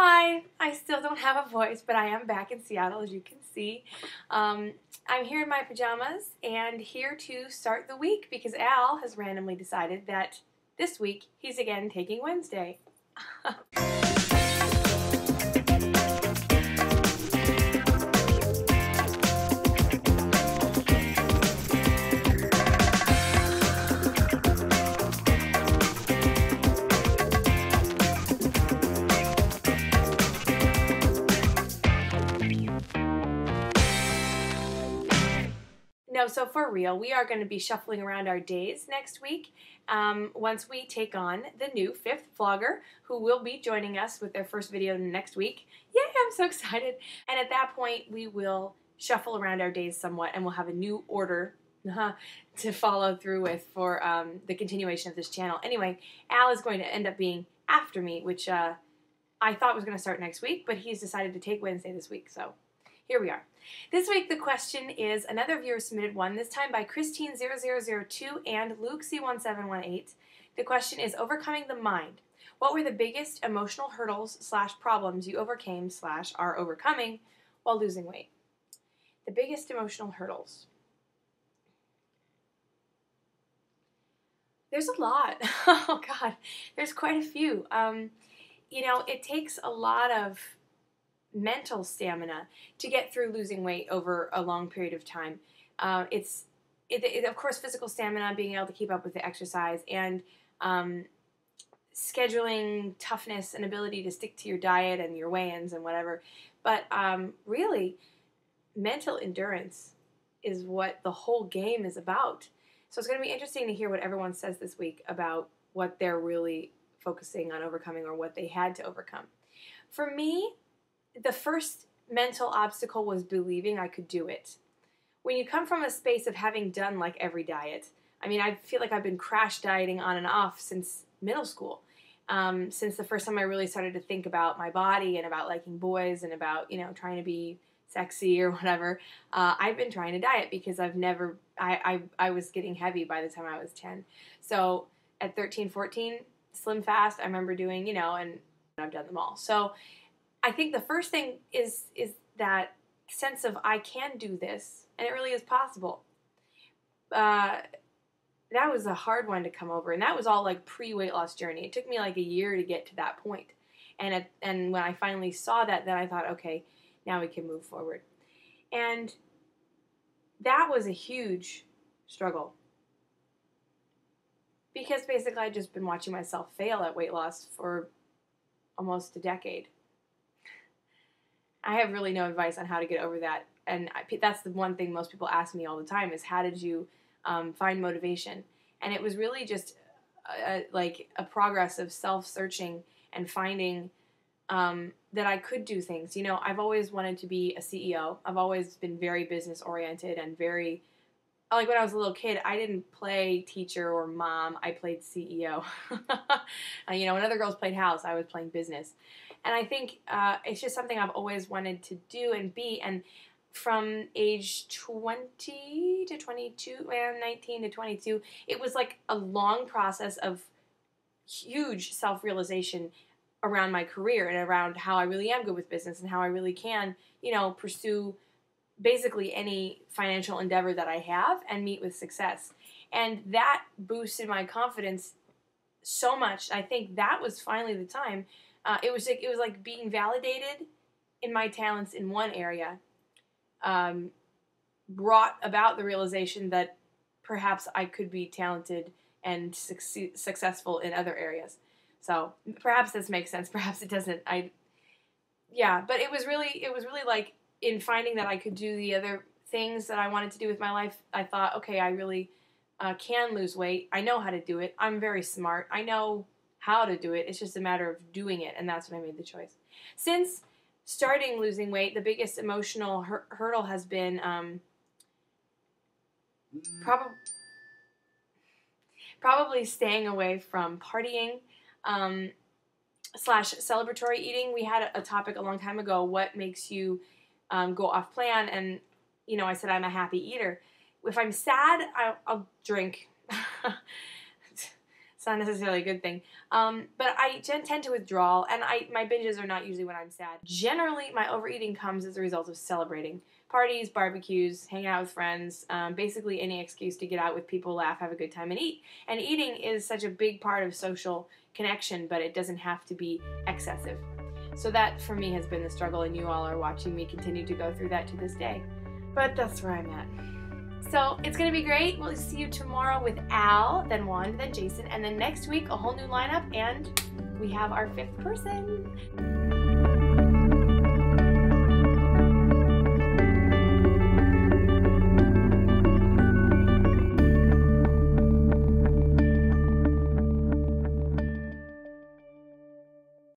Hi, I still don't have a voice, but I am back in Seattle, as you can see. I'm here in my pajamas and here to start the week because Al has randomly decided that this week he's again taking Wednesday. No, so for real, we are going to be shuffling around our days next week once we take on the new 5th vlogger who will be joining us with their first video next week. Yay, I'm so excited. And at that point, we will shuffle around our days somewhat and we'll have a new order to follow through with for the continuation of this channel. Anyway, Al is going to end up being after me, which I thought was going to start next week, but he's decided to take Wednesday this week, so here we are. This week the question is another viewer submitted one, this time by Christine0002 and Luke-C1718. The question is overcoming the mind. What were the biggest emotional hurdles / problems you overcame / are overcoming while losing weight? The biggest emotional hurdles. There's a lot. Oh God, there's quite a few. You know, it takes a lot of mental stamina to get through losing weight over a long period of time. It's of course physical stamina, being able to keep up with the exercise, and scheduling toughness and ability to stick to your diet and your weigh-ins and whatever. But really, mental endurance is what the whole game is about. So it's going to be interesting to hear what everyone says this week about what they're really focusing on overcoming or what they had to overcome. For me, the first mental obstacle was believing I could do it. When you come from a space of having done like every diet, I mean, I feel like I've been crash dieting on and off since middle school. Since the first time I really started to think about my body and about liking boys and about, you know, trying to be sexy or whatever, I've been trying to diet because I was getting heavy by the time I was 10. So at 13, 14, slim fast, I remember doing, you know, and I've done them all. So I think the first thing is that sense of I can do this, and it really is possible. That was a hard one to come over, and that was all like pre-weight loss journey. It took me like a year to get to that point. And when I finally saw that, then I thought, okay, now we can move forward. And that was a huge struggle. Because basically I'd just been watching myself fail at weight loss for almost a decade. I have really no advice on how to get over that. And that's the one thing most people ask me all the time is how did you find motivation? And it was really just like a progress of self-searching and finding that I could do things. You know, I've always wanted to be a CEO. I've always been very business-oriented and very, like when I was a little kid, I didn't play teacher or mom. I played CEO. You know, when other girls played house, I was playing business. And I think it's just something I've always wanted to do and be. And from age 20 to 22, 19 to 22, it was like a long process of huge self-realization around my career and around how I really am good with business and how I really can, you know, pursue basically any financial endeavor that I have and meet with success. And that boosted my confidence so much. I think that was finally the time. It was like being validated in my talents in one area brought about the realization that perhaps I could be talented and successful in other areas. So perhaps this makes sense. Perhaps it doesn't. Yeah, but it was really like in finding that I could do the other things that I wanted to do with my life. I thought, okay, I really can lose weight. I know how to do it. I'm very smart. I know how to do it. It's just a matter of doing it, and that's when I made the choice. Since starting losing weight, the biggest emotional hurdle has been probably staying away from partying / celebratory eating. We had a topic a long time ago, what makes you go off plan, and you know, I said I'm a happy eater. If I'm sad, I'll drink. not necessarily a good thing. But I tend to withdraw, and my binges are not usually when I'm sad. Generally, my overeating comes as a result of celebrating. Parties, barbecues, hanging out with friends, basically any excuse to get out with people, laugh, have a good time, and eat. And eating is such a big part of social connection, but it doesn't have to be excessive. So that, for me, has been the struggle, and you all are watching me continue to go through that to this day. But that's where I'm at. So it's going to be great. We'll see you tomorrow with Al, then Wanda, then Jason, and then next week a whole new lineup, and we have our 5th person.